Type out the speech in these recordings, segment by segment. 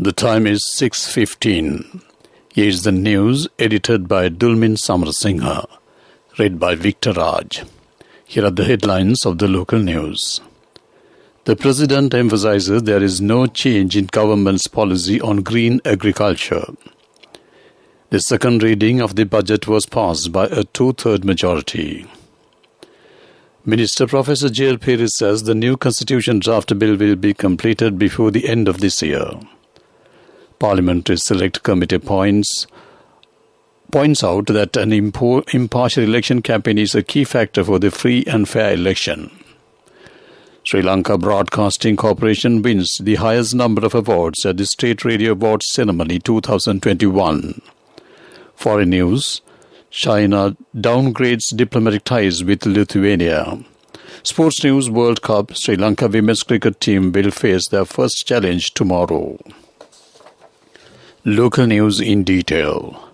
The time is 6:15. Here is the news edited by Dulmin Samarasinghe, read by Victor Raj. Here are the headlines of the local news. The President emphasizes there is no change in government's policy on green agriculture. The second reading of the budget was passed by a two-third majority. Minister Professor J.L. Peiris says the new constitution draft bill will be completed before the end of this year. Parliamentary Select Committee points out that an impartial election campaign is a key factor for the free and fair election. Sri Lanka Broadcasting Corporation wins the highest number of awards at the State Radio Awards Ceremony 2021. Foreign news: China downgrades diplomatic ties with Lithuania. Sports news: World Cup, Sri Lanka women's cricket team will face their first challenge tomorrow. Local news in detail.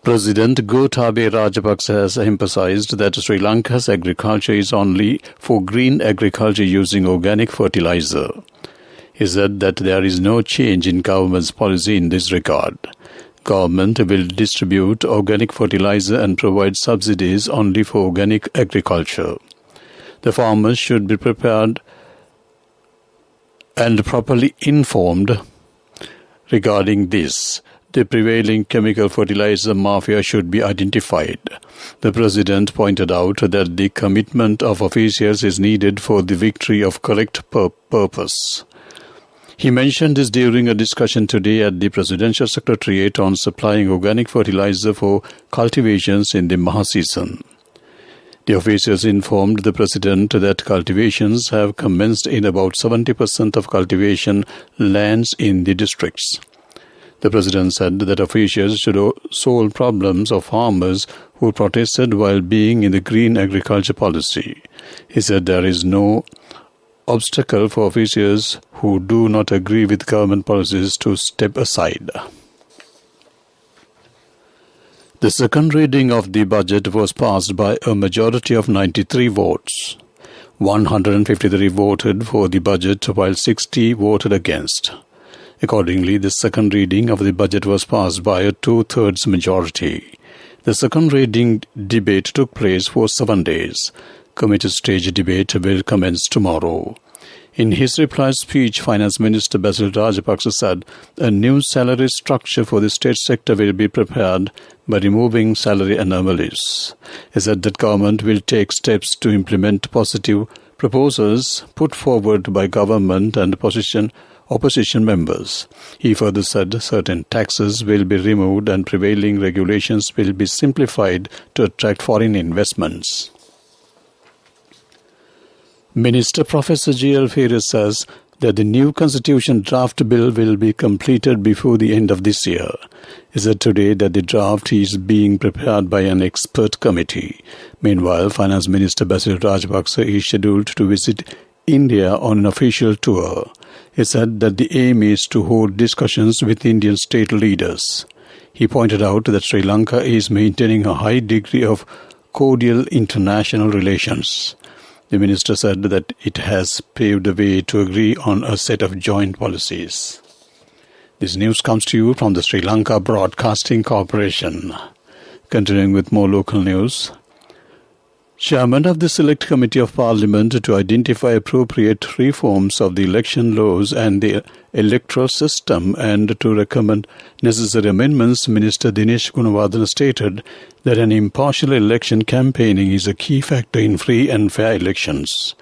President Gotabaya Rajapaksa has emphasized that Sri Lanka's agriculture is only for green agriculture using organic fertilizer. He said that there is no change in government's policy in this regard. Government will distribute organic fertilizer and provide subsidies only for organic agriculture. The farmers should be prepared and properly informed regarding this. The prevailing chemical fertilizer mafia should be identified. The President pointed out that the commitment of officials is needed for the victory of correct purpose. He mentioned this during a discussion today at the Presidential Secretariat on supplying organic fertilizer for cultivations in the Maha season. The officials informed the President that cultivations have commenced in about 70% of cultivation lands in the districts. The President said that officials should solve problems of farmers who protested while being in the green agriculture policy. He said there is no obstacle for officials who do not agree with government policies to step aside. The second reading of the budget was passed by a majority of 93 votes. 153 voted for the budget while 60 voted against. Accordingly, the second reading of the budget was passed by a two-thirds majority. The second reading debate took place for 7 days. Committee stage debate will commence tomorrow. In his reply speech, Finance Minister Basil Rajapaksa said a new salary structure for the state sector will be prepared by removing salary anomalies. He said that government will take steps to implement positive proposals put forward by government and opposition members. He further said certain taxes will be removed and prevailing regulations will be simplified to attract foreign investments. Minister Professor J.L. Peiris says that the new constitution draft bill will be completed before the end of this year. He said today that the draft is being prepared by an expert committee. Meanwhile, Finance Minister Basil Rajapaksa is scheduled to visit India on an official tour. He said that the aim is to hold discussions with Indian state leaders. He pointed out that Sri Lanka is maintaining a high degree of cordial international relations. The minister said that it has paved the way to agree on a set of joint policies. This news comes to you from the Sri Lanka Broadcasting Corporation. Continuing with more local news. Chairman of the Select Committee of Parliament to identify appropriate reforms of the election laws and the electoral system and to recommend necessary amendments, Minister Dinesh Gunawardena stated that an impartial election campaigning is a key factor in free and fair elections.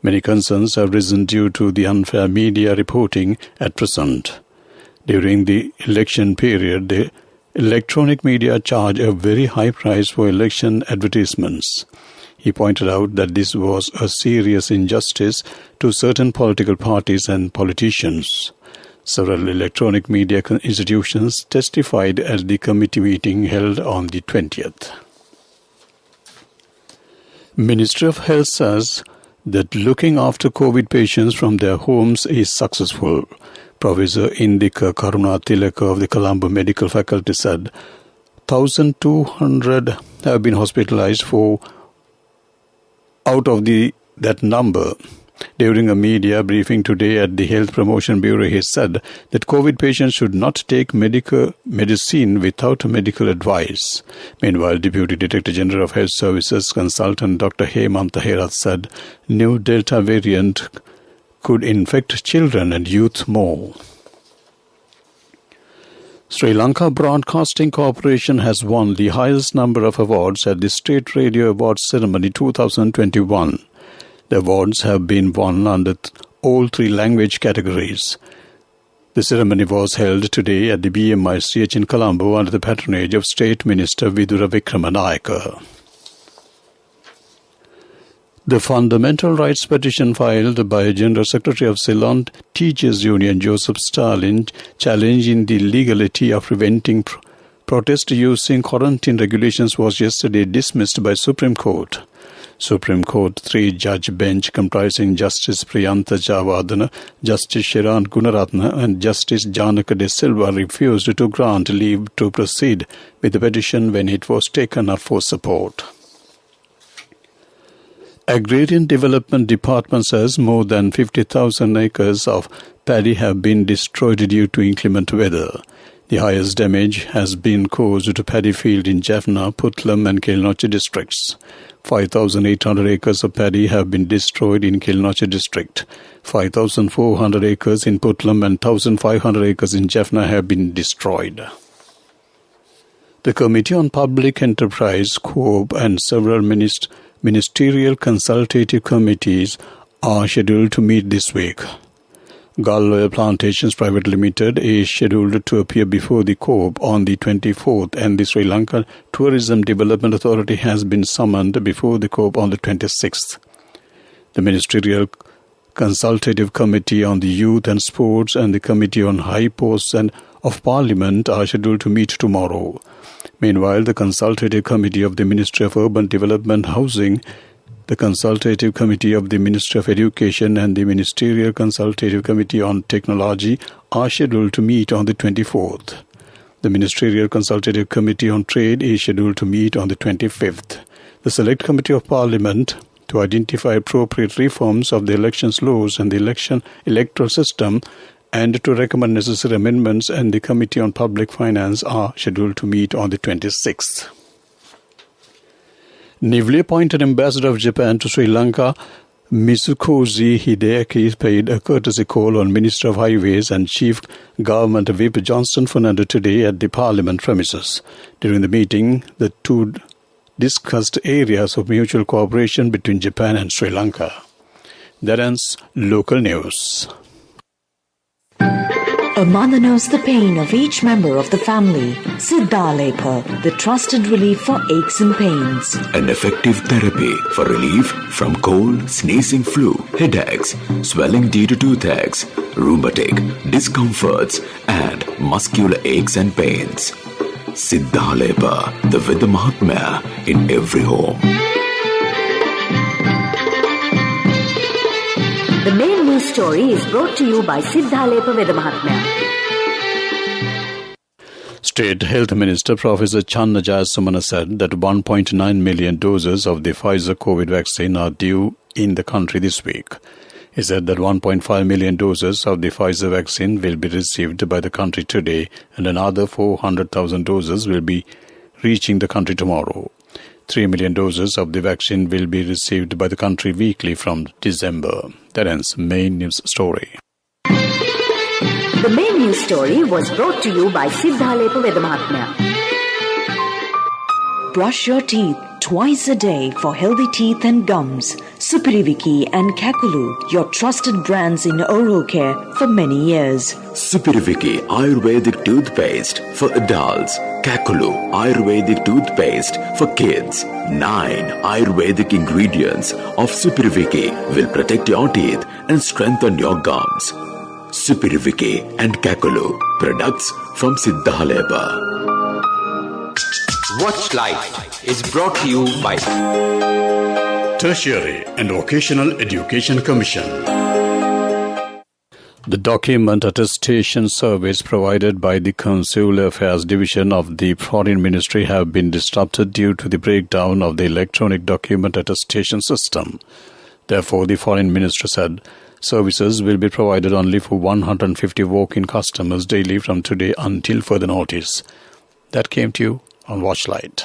Many concerns have risen due to the unfair media reporting at present. During the election period, the electronic media charge a very high price for election advertisements. He pointed out that this was a serious injustice to certain political parties and politicians. Several electronic media institutions testified at the committee meeting held on the 20th. Ministry of Health says that looking after COVID patients from their homes is successful. Professor Indika Karunatilaka of the Colombo Medical Faculty said 1,200 have been hospitalized out of that number. During a media briefing today at the Health Promotion Bureau, he said that COVID patients should not take medicine without medical advice. Meanwhile, Deputy Director General of Health Services Consultant Dr. Hemant Herath said new Delta variant could infect children and youth more. Sri Lanka Broadcasting Corporation has won the highest number of awards at the State Radio Awards Ceremony 2021. The awards have been won under all three language categories. The ceremony was held today at the BMICH in Colombo under the patronage of State Minister Vidura Vikramanayake. The fundamental rights petition filed by General Secretary of Ceylon Teachers Union Joseph Stalin challenging the legality of preventing protest using quarantine regulations was yesterday dismissed by Supreme Court. Supreme Court three-judge bench comprising Justice Priyantha Javadana, Justice Shiran Gunaratna and Justice Janaka De Silva refused to grant leave to proceed with the petition when it was taken up for support. Agrarian Development Department says more than 50,000 acres of paddy have been destroyed due to inclement weather. The highest damage has been caused to paddy field in Jaffna, Putlam and Kilnochchi districts. 5,800 acres of paddy have been destroyed in Kilnochchi district. 5,400 acres in Putlam and 1,500 acres in Jaffna have been destroyed. The Committee on Public Enterprise, COOP, and several ministerial consultative committees are scheduled to meet this week. Galloya Plantations Private Limited is scheduled to appear before the COOP on the 24th and the Sri Lanka Tourism Development Authority has been summoned before the COOP on the 26th. The Ministerial Consultative Committee on the Youth and Sports and the Committee on High Posts and of Parliament are scheduled to meet tomorrow. Meanwhile, the Consultative Committee of the Ministry of Urban Development Housing, the Consultative Committee of the Ministry of Education and the Ministerial Consultative Committee on Technology are scheduled to meet on the 24th. The Ministerial Consultative Committee on Trade is scheduled to meet on the 25th. The Select Committee of Parliament to identify appropriate reforms of the elections laws and the electoral system and to recommend necessary amendments and the Committee on Public Finance are scheduled to meet on the 26th. Newly appointed Ambassador of Japan to Sri Lanka, Mitsukoshi Hideaki, paid a courtesy call on Minister of Highways and Chief Government Whip Johnston Fernando today at the Parliament premises. During the meeting, the two discussed areas of mutual cooperation between Japan and Sri Lanka. That ends local news. A mother knows the pain of each member of the family. Siddhalepa, the trusted relief for aches and pains. An effective therapy for relief from cold, sneezing, flu, headaches, swelling due to toothaches, rheumatic, discomforts, and muscular aches and pains. Siddhalepa, the Veda Mahatmya in every home. The main news story is brought to you by Siddhalepa Veda Mahatmya. State Health Minister Professor Channa Jayasumana said that 1.9 million doses of the Pfizer COVID vaccine are due in the country this week. He said that 1.5 million doses of the Pfizer vaccine will be received by the country today and another 400,000 doses will be reaching the country tomorrow. 3 million doses of the vaccine will be received by the country weekly from December. That ends main news story. The main news story was brought to you by Siddhalepa Veda Mahatmya. Brush your teeth twice a day for healthy teeth and gums. Supiriviki and Kakulu, your trusted brands in oral care for many years. Supiriviki Ayurvedic toothpaste for adults. Kakulu Ayurvedic toothpaste for kids. 9 Ayurvedic ingredients of Supiriviki will protect your teeth and strengthen your gums. Supiriviki and Kakulu, products from Siddhalepa. Watch Life is brought to you by Tertiary and Vocational Education Commission. The document attestation service provided by the Consular Affairs Division of the Foreign Ministry have been disrupted due to the breakdown of the electronic document attestation system. Therefore, the foreign minister said, services will be provided only for 150 walk-in customers daily from today until further notice. That came to you on Watchlight.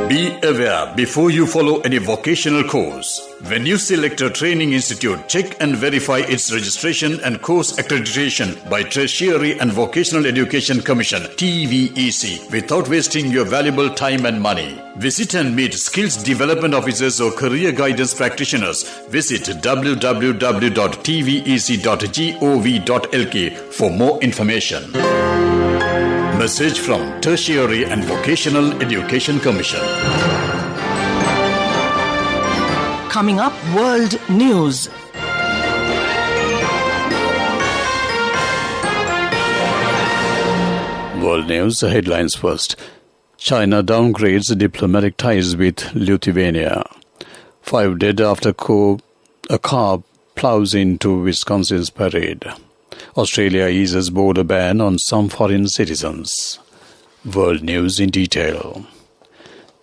Be aware before you follow any vocational course. When you select a training institute, check and verify its registration and course accreditation by Tertiary and Vocational Education Commission (TVEC) without wasting your valuable time and money. Visit and meet skills development officers or career guidance practitioners. Visit www.tvec.gov.lk for more information. Message from Tertiary and Vocational Education Commission. Coming up, World News. World News headlines first. China downgrades diplomatic ties with Lithuania. 5 dead after a car plows into Wisconsin's parade. Australia eases border ban on some foreign citizens. World News in detail.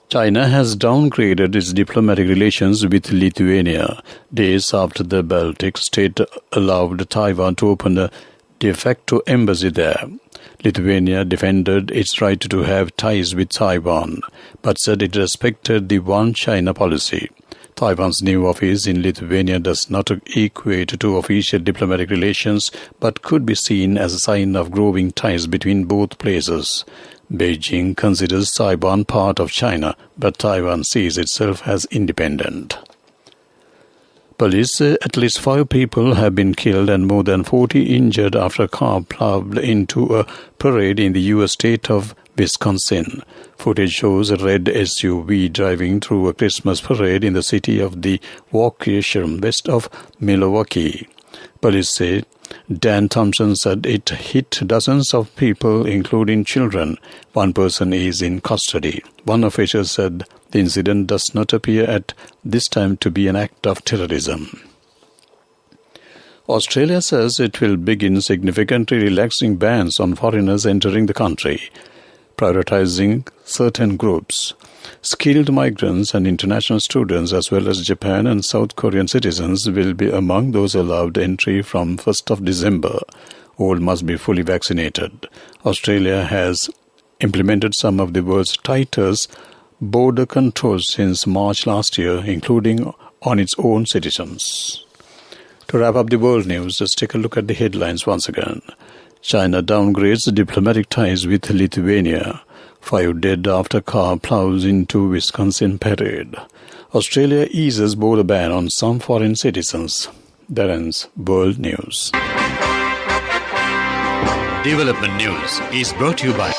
China has downgraded its diplomatic relations with Lithuania days after the Baltic state allowed Taiwan to open a de facto embassy there. Lithuania defended its right to have ties with Taiwan, but said it respected the One China policy. Taiwan's new office in Lithuania does not equate to official diplomatic relations, but could be seen as a sign of growing ties between both places. Beijing considers Taiwan part of China, but Taiwan sees itself as independent. Police say at least 5 people have been killed and more than 40 injured after a car plowed into a parade in the U.S. state of Wisconsin. Footage shows a red SUV driving through a Christmas parade in the city of the Waukesha, west of Milwaukee. Police say Dan Thompson said it hit dozens of people, including children. 1 person is in custody. One official said the incident does not appear at this time to be an act of terrorism. Australia says it will begin significantly relaxing bans on foreigners entering the country, prioritizing certain groups. Skilled migrants and international students, as well as Japan and South Korean citizens, will be among those allowed entry from 1st of December. All must be fully vaccinated. Australia has implemented some of the world's tightest border controls since March last year, including on its own citizens. To wrap up the world news, let's take a look at the headlines once again. China downgrades diplomatic ties with Lithuania. 5 dead after car plows into Wisconsin parade. Australia eases border ban on some foreign citizens. That ends World News. Development News is brought to you by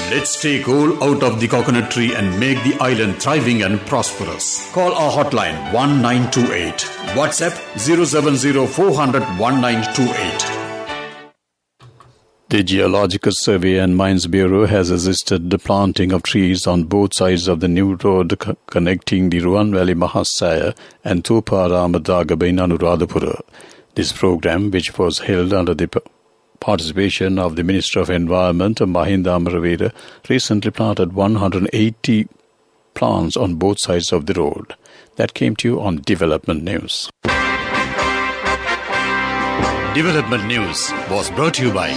Let's take all out of the coconut tree and make the island thriving and prosperous. Call our hotline 1928. WhatsApp 070 400 1928. The Geological Survey and Mines Bureau has assisted the planting of trees on both sides of the new road connecting the Ruan Valley Mahasaya and Tupara Amadagaba in Anuradhapura. This program, which was held under the participation of the Minister of Environment, Mahinda Amaravira, recently planted 180 plants on both sides of the road. That came to you on Development News. Development News was brought to you by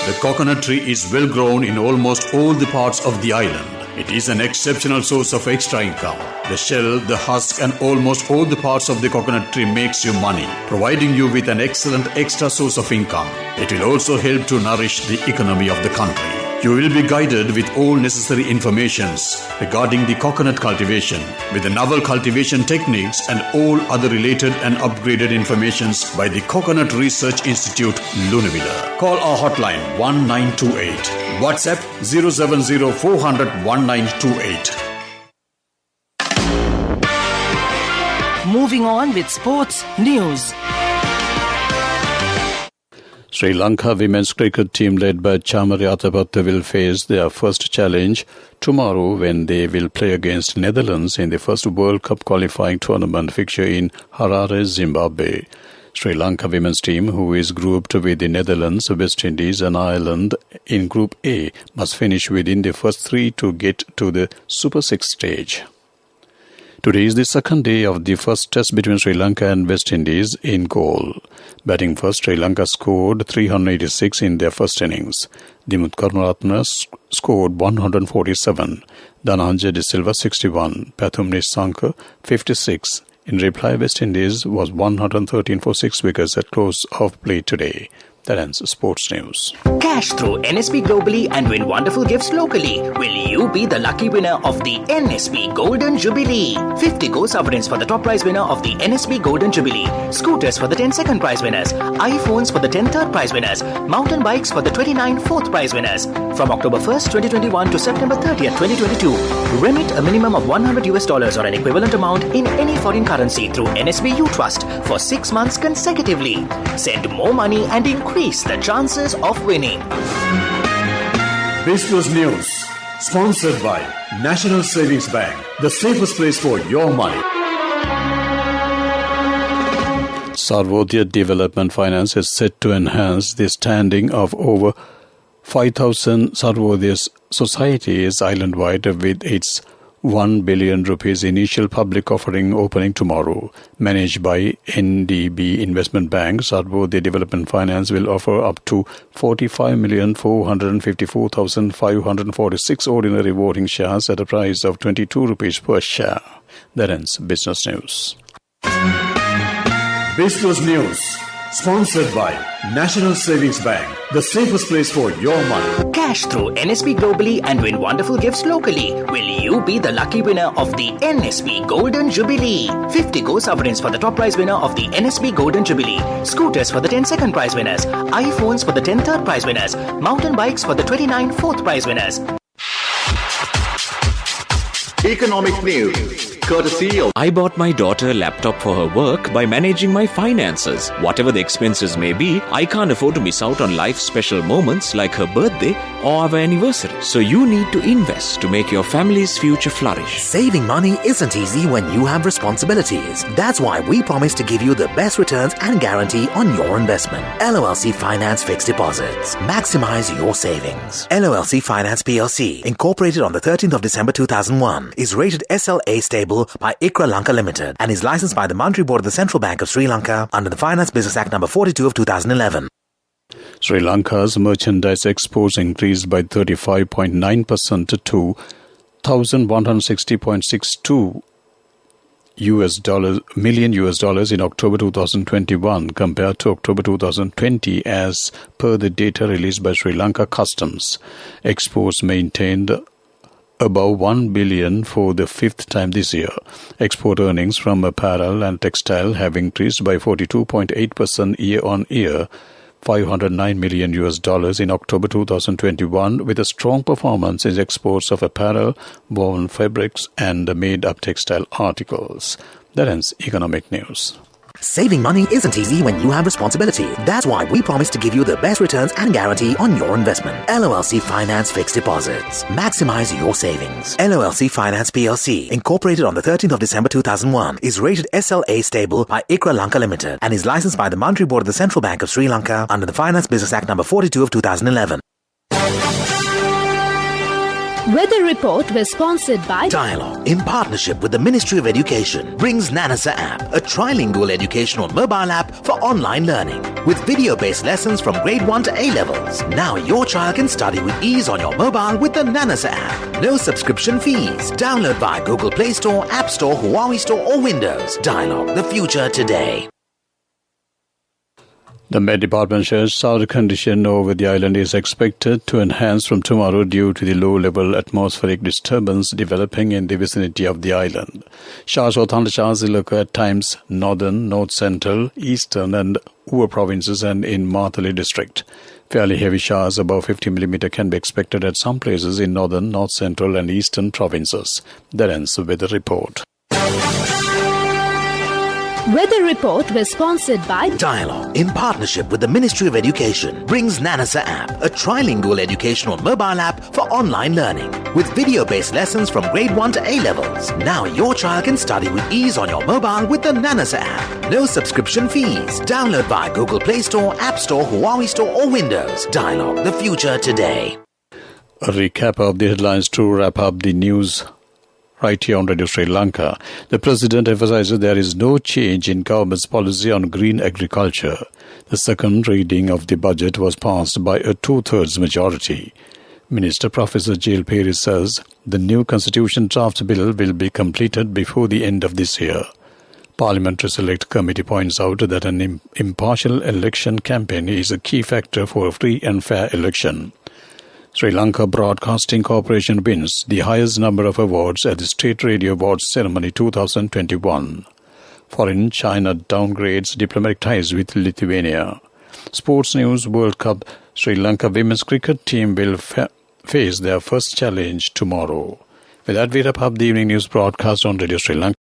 the coconut tree is well grown in almost all the parts of the island. It is an exceptional source of extra income. The shell, the husk and almost all the parts of the coconut tree makes you money, providing you with an excellent extra source of income. It will also help to nourish the economy of the country. You will be guided with all necessary informations regarding the coconut cultivation, with the novel cultivation techniques and all other related and upgraded informations by the Coconut Research Institute, Lunavilla. Call our hotline 1928. WhatsApp 070 400 1928. Moving on with sports news. Sri Lanka women's cricket team led by Chamari Atapattu will face their first challenge tomorrow when they will play against Netherlands in the first World Cup qualifying tournament fixture in Harare, Zimbabwe. Sri Lanka women's team, who is grouped with the Netherlands, West Indies and Ireland in Group A, must finish within the first 3 to get to the Super 6 stage. Today is the second day of the first test between Sri Lanka and West Indies in Galle. Batting first, Sri Lanka scored 386 in their first innings. Dimuth Karunaratne scored 147, Dhananjay De Silva 61, Pathum Nissanka 56. In reply, West Indies was 113 for 6 wickets at close of play today. That ends sports news. Cash through NSB globally and win wonderful gifts locally. Will you be the lucky winner of the NSB Golden Jubilee? 50 Go sovereigns for the top prize winner of the NSB Golden Jubilee. Scooters for the 10 second prize winners. iPhones for the 10 third prize winners. Mountain bikes for the 29 fourth prize winners. From October 1st, 2021 to September 30th, 2022. Remit a minimum of $100 or an equivalent amount in any foreign currency through NSB U Trust for 6 months consecutively. Send more money and increase the chances of winning. This was news, sponsored by National Savings Bank, the safest place for your money. Sarvodaya Development Finance is set to enhance the standing of over 5,000 Sarvodaya societies island-wide with its 1 billion rupees initial public offering opening tomorrow. Managed by NDB Investment Bank, Sarvodaya Development Finance will offer up to 45,454,546 ordinary voting shares at a price of 22 rupees per share. That ends business news. This was news, sponsored by National Savings Bank, the safest place for your money. Cash through NSB globally and win wonderful gifts locally. Will you be the lucky winner of the NSB Golden Jubilee? 50 Go sovereigns for the top prize winner of the NSB Golden Jubilee. Scooters for the 10 second prize winners. iPhones for the 10 third prize winners. Mountain bikes for the 29 fourth prize winners. Economic news, courtesy of... I bought my daughter a laptop for her work by managing my finances. Whatever the expenses may be, I can't afford to miss out on life's special moments like her birthday or our anniversary. So you need to invest to make your family's future flourish. Saving money isn't easy when you have responsibilities. That's why we promise to give you the best returns and guarantee on your investment. LOLC Finance Fixed Deposits. Maximize your savings. LOLC Finance PLC, incorporated on the 13th of December 2001, is rated SLA stable by ICRA Lanka Limited and is licensed by the Monetary Board of the Central Bank of Sri Lanka under the Finance Business Act No. 42 of 2011. Sri Lanka's merchandise exports increased by 35.9% to $1,160.62 million in October 2021 compared to October 2020 as per the data released by Sri Lanka Customs. Exports maintained above 1 billion for the fifth time this year. Export earnings from apparel and textile have increased by 42.8% year-on-year, $509 million in October 2021, with a strong performance in exports of apparel, woven fabrics, and made-up textile articles. That ends economic news. Saving money isn't easy when you have responsibility. That's why we promise to give you the best returns and guarantee on your investment. LOLC Finance Fixed Deposits. Maximize your savings. LOLC Finance PLC, incorporated on the 13th of December 2001, is rated SLA stable by ICRA Lanka Limited and is licensed by the Monetary Board of the Central Bank of Sri Lanka under the Finance Business Act No. 42 of 2011. Weather report was sponsored by Dialogue, in partnership with the Ministry of Education, brings Nanasa app, a trilingual educational mobile app for online learning with video-based lessons from grade 1 to A-levels. Now your child can study with ease on your mobile with the Nanasa app. No subscription fees. Download via Google Play Store, App Store, Huawei Store or Windows. Dialogue, the future today. The Met Department says south condition over the island is expected to enhance from tomorrow due to the low-level atmospheric disturbance developing in the vicinity of the island. Showers or thundershowers will occur at times northern, north-central, eastern and Uva provinces and in Martali district. Fairly heavy showers above 50 mm can be expected at some places in northern, north-central and eastern provinces. That ends the weather report. Weather report was sponsored by Dialogue, in partnership with the Ministry of Education, brings Nanasa app, a trilingual educational mobile app for online learning with video-based lessons from grade 1 to A-levels. Now your child can study with ease on your mobile with the Nanasa app. No subscription fees. Download via Google Play Store, App Store, Huawei Store or Windows. Dialogue, the future today. A recap of the headlines to wrap up the news Right here on Radio Sri Lanka, the President emphasizes there is no change in government's policy on green agriculture. The second reading of the budget was passed by a 2/3 majority. Minister Professor J.L. Perry says the new constitution draft bill will be completed before the end of this year. Parliamentary Select Committee points out that an impartial election campaign is a key factor for a free and fair election. Sri Lanka Broadcasting Corporation wins the highest number of awards at the State Radio Awards Ceremony 2021. Foreign China downgrades diplomatic ties with Lithuania. Sports news: World Cup. Sri Lanka women's cricket team will face their first challenge tomorrow. With that, we wrap up the evening news broadcast on Radio Sri Lanka.